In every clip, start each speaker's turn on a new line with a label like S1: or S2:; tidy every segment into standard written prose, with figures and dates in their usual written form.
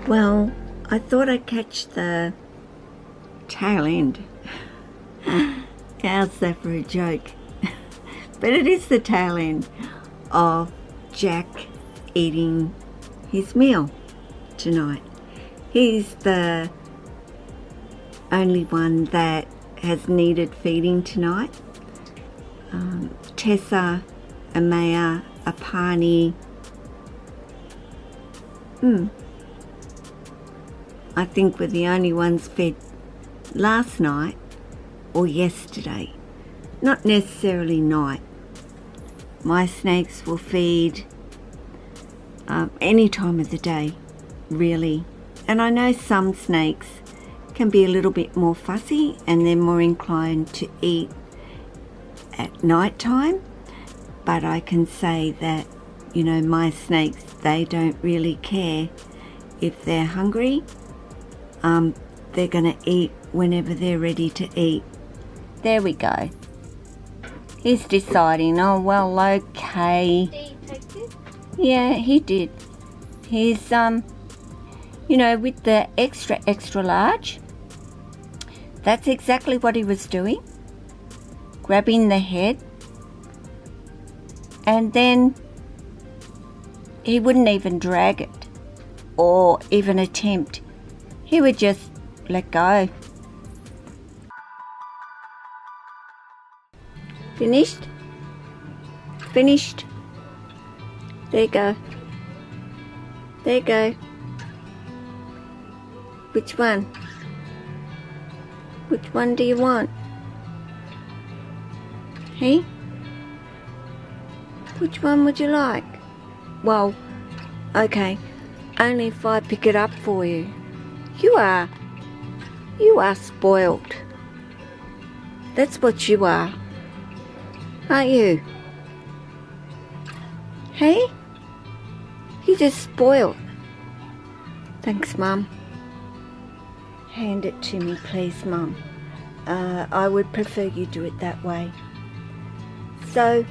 S1: Well, I thought I'd catch the tail end. How's that for a joke? But it is the tail end of Jack eating his meal tonight. He's the only one that has needed feeding tonight. Tessa, Amaya, Apani. I think we're the only ones fed last night or yesterday, not necessarily night. My snakes will feed any time of the day, really. And I know some snakes can be a little bit more fussy and they're more inclined to eat at night time, but I can say that, you know, my snakes, they don't really care if they're hungry. They're gonna eat whenever they're ready to eat. There we go. He's deciding, oh well, okay.
S2: Did he take this?
S1: Yeah, he did. He's you know, with the extra large, that's exactly what he was doing. Grabbing the head, and then he wouldn't even drag it or even attempt. He would just let go. Finished? Finished. There you go. There you go. Which one? Which one do you want? Hey? Which one would you like? Well, okay, only if I pick it up for you. You are spoiled. That's what you are. Aren't you? Hey? You're just spoiled. Thanks, Mum. Hand it to me, please, Mum. I would prefer you do it that way. So,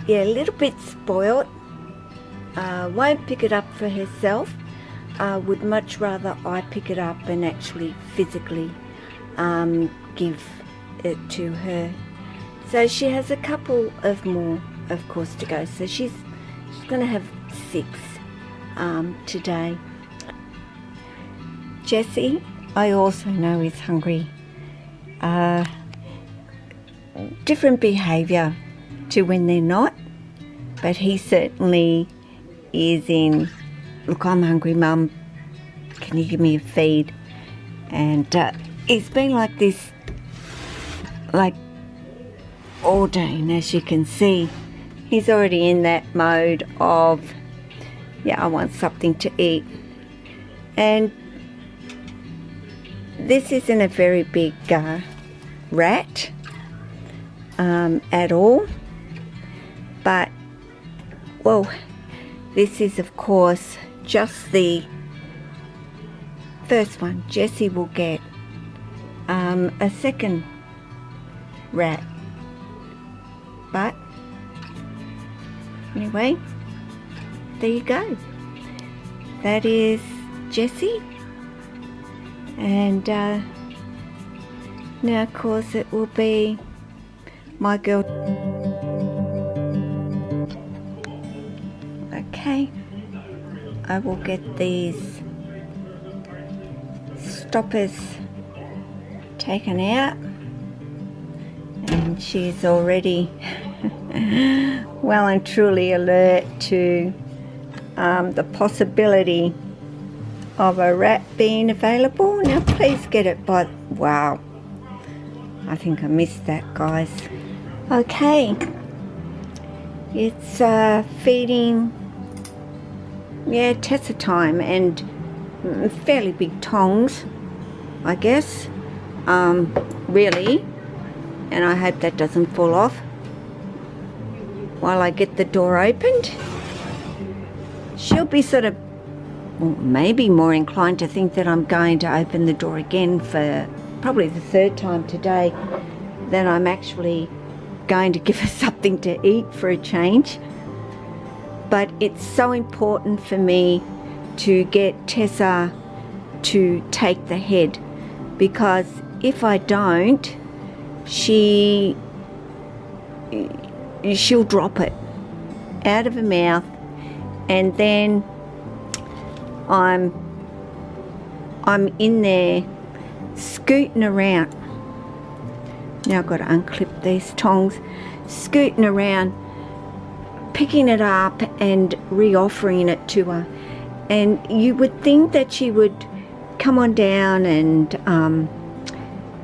S1: yeah, a little bit spoiled. Won't pick it up for herself. Would much rather I pick it up and actually physically give it to her. So she has a couple of more, of course, to go. So she's going to have 6 today. Jessie, I also know is hungry. Different behaviour to when they're not, but he certainly is in, look, I'm hungry, Mum, can you give me a feed? And it's been like this, like all day, and as you can see, he's already in that mode of, yeah, I want something to eat. And this isn't a very big rat at all, but, well, this is of course just the first one. Jessie will get a second rat, but anyway, there you go. That is Jessie, and now of course it will be my girl. Okay, I will get these stoppers taken out, and she's already well and truly alert to the possibility of a rat being available. Now please get it by, wow, I think I missed that, guys. Okay, it's feeding, yeah, Tessa time, and fairly big tongs, I guess, really, and I hope that doesn't fall off while I get the door opened. She'll be sort of, well, maybe more inclined to think that I'm going to open the door again for probably the 3rd time today, than I'm actually going to give her something to eat for a change. But it's so important for me to get Tessa to take the head, because if I don't, she'll drop it out of her mouth, and then I'm in there scooting around. Now I've got to unclip these tongs, scooting around, picking it up and re-offering it to her. And you would think that she would come on down and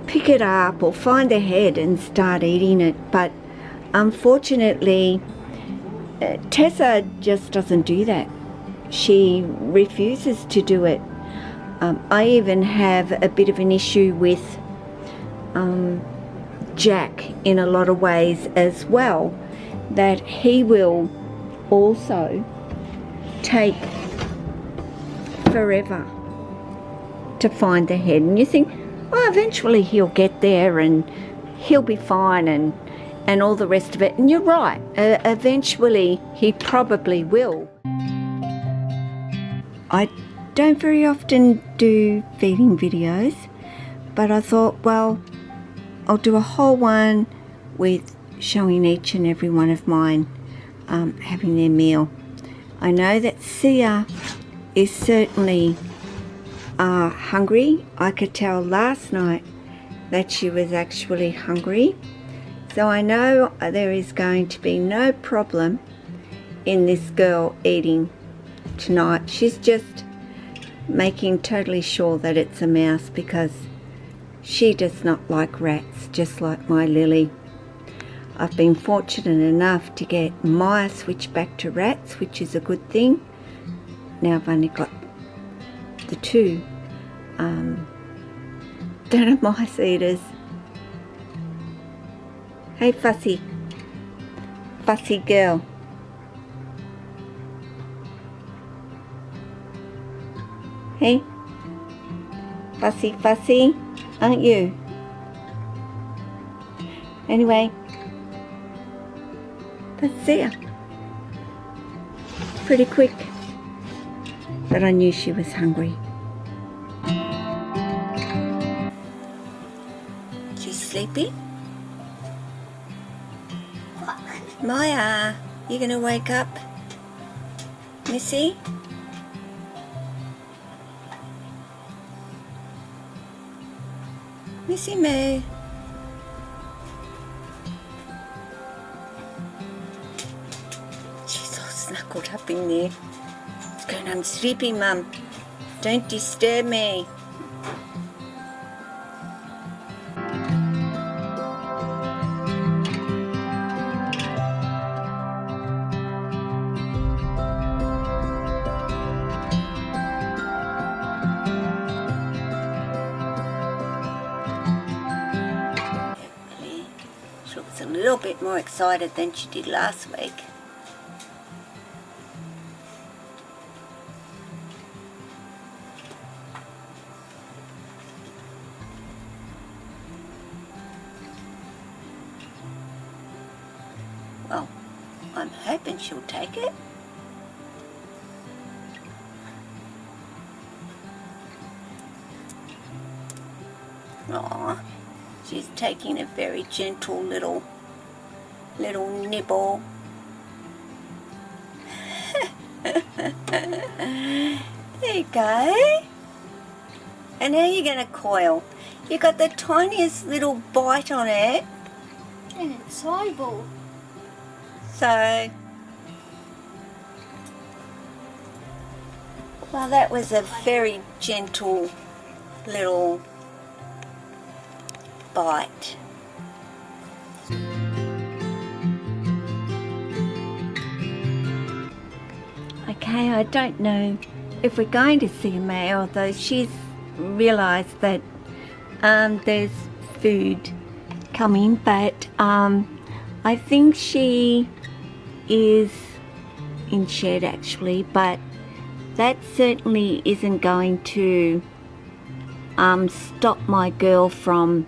S1: pick it up or find the head and start eating it, but unfortunately Tessa just doesn't do that. She refuses to do it. I even have a bit of an issue with Jack in a lot of ways as well, that he will also take forever to find the head. And you think, oh, eventually he'll get there and he'll be fine and all the rest of it. And you're right, eventually he probably will. I don't very often do feeding videos, but I thought, well, I'll do a whole one with showing each and every one of mine having their meal. I know that Sia is certainly hungry. I could tell last night that she was actually hungry. So I know there is going to be no problem in this girl eating tonight. She's just making totally sure that it's a mouse, because she does not like rats, just like my Lily. I've been fortunate enough to get Maya switched back to rats, which is a good thing. Now I've only got the two mice eaters. Hey, fussy girl. Hey, fussy, aren't you? Anyway, that's it. Pretty quick, but I knew she was hungry. She's sleepy. Maya, you gonna wake up? Missy? Missy Moo. She's all snuggled up in there. It's going, I'm sleeping, Mum. Don't disturb me. She looks a little bit more excited than she did last week. Well, I'm hoping she'll take it. Aww, she's taking a very gentle little nibble. There you go. And now you're going to coil. You got the tiniest little bite on it.
S2: And it's eyeball.
S1: So, well, that was a very gentle little bite. Okay, I don't know if we're going to see a male, though she's realised that there's food coming, but I think she is in shed actually, but that certainly isn't going to stop my girl from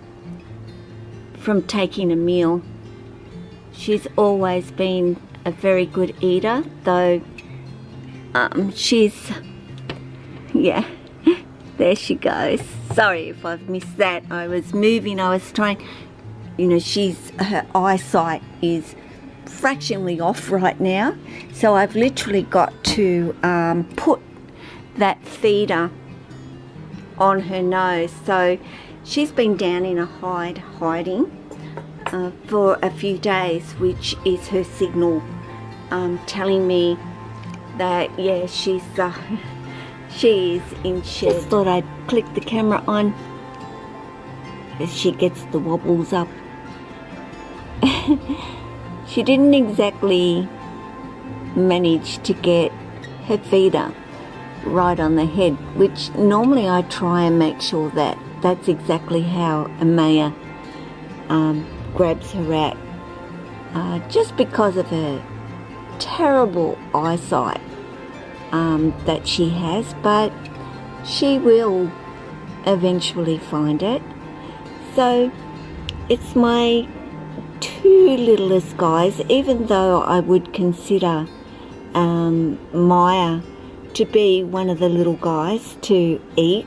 S1: taking a meal. She's always been a very good eater, though she's Yeah, there she goes. Sorry if I've missed that. I was moving, I was trying, you know, her eyesight is fractionally off right now, so I've literally got to put that feeder on her nose. So she's been down in a hiding for a few days, which is her signal telling me that, yeah, she is in shed. Just thought I'd click the camera on as she gets the wobbles up. She didn't exactly manage to get her feeder right on the head, which normally I try and make sure that that's exactly how Amaya grabs her rat, just because of her terrible eyesight that she has, but she will eventually find it. So it's my two littlest guys, even though I would consider Maya to be one of the little guys to eat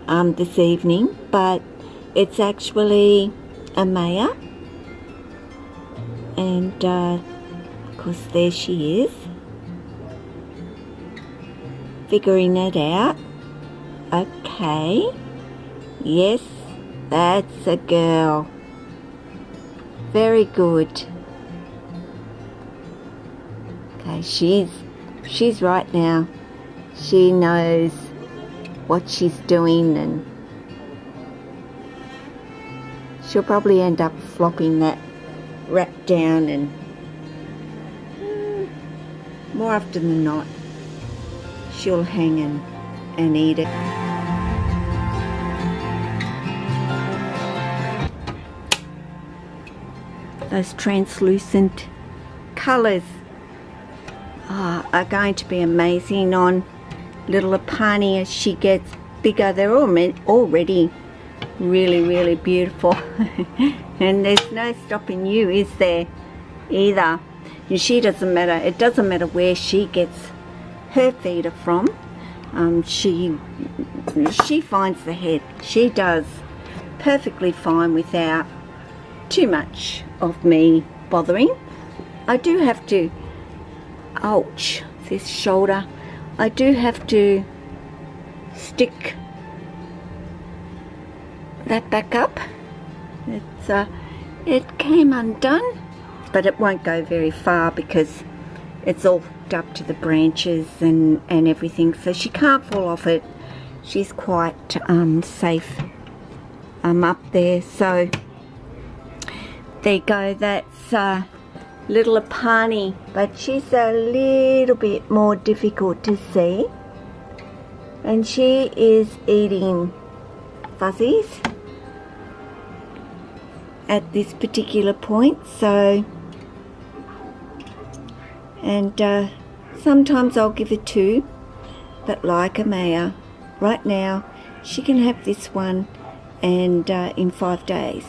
S1: this evening, but it's actually Amaya, and of course there she is, figuring it out. Okay, yes, that's a girl. Very good. Okay, she's right now. She knows what she's doing, and she'll probably end up flopping that rat down, and more often than not she'll hang and eat it. Those translucent colours are going to be amazing on little Apani as she gets bigger. They're already really beautiful. And there's no stopping you, is there, either? And she doesn't matter. It doesn't matter where she gets her feeder from. She finds the head. She does perfectly fine without too much of me bothering. I do have to, ouch, this shoulder, I do have to stick that back up. It came undone, but it won't go very far because it's all hooked up to the branches and everything, so she can't fall off it. She's quite safe up there. So there you go, that's little Apani, but she's a little bit more difficult to see, and she is eating fuzzies at this particular point. So, and sometimes I'll give her two, but like Amaya, right now she can have this one, and in 5 days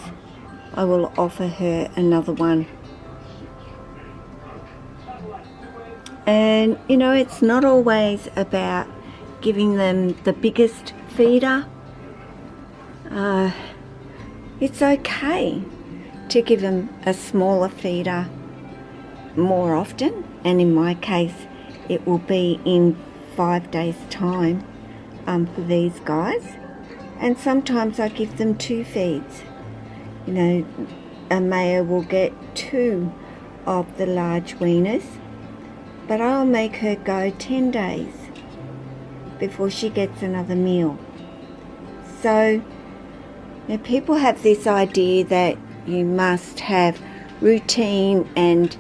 S1: I will offer her another one. And you know, it's not always about giving them the biggest feeder. It's okay to give them a smaller feeder more often, and in my case it will be in 5 days time for these guys. And sometimes I give them 2 feeds. You know, Amaya will get 2 of the large weaners, but I'll make her go 10 days before she gets another meal. So, you know, people have this idea that you must have routine and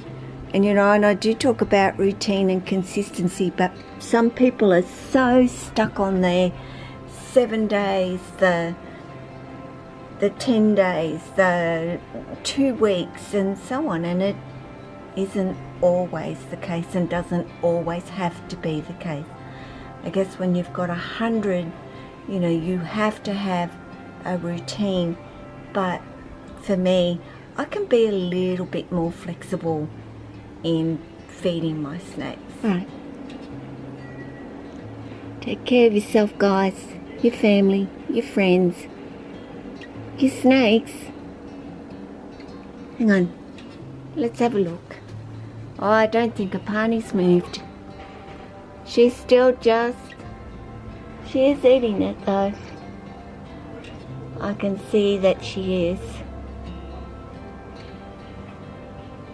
S1: you know, and I do talk about routine and consistency, but some people are so stuck on their 7 days, the 10 days, the 2 weeks and so on, and it isn't always the case and doesn't always have to be the case. I guess when you've got 100, you know, you have to have a routine, but for me, I can be a little bit more flexible in feeding my snakes. Right. Take care of yourself, guys. Your family, your friends, your snakes. Hang on. Let's have a look. Oh, I don't think Apani's moved. She's still just... She is eating it though. I can see that she is.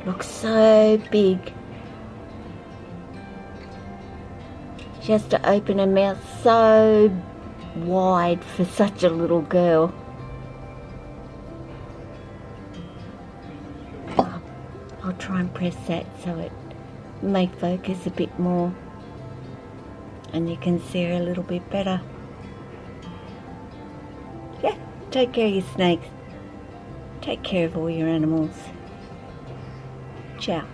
S1: Looks so big. She has to open her mouth so wide for such a little girl. I'll try and press that so it may focus a bit more and you can see her a little bit better. Yeah, take care of your snakes. Take care of all your animals. Ciao.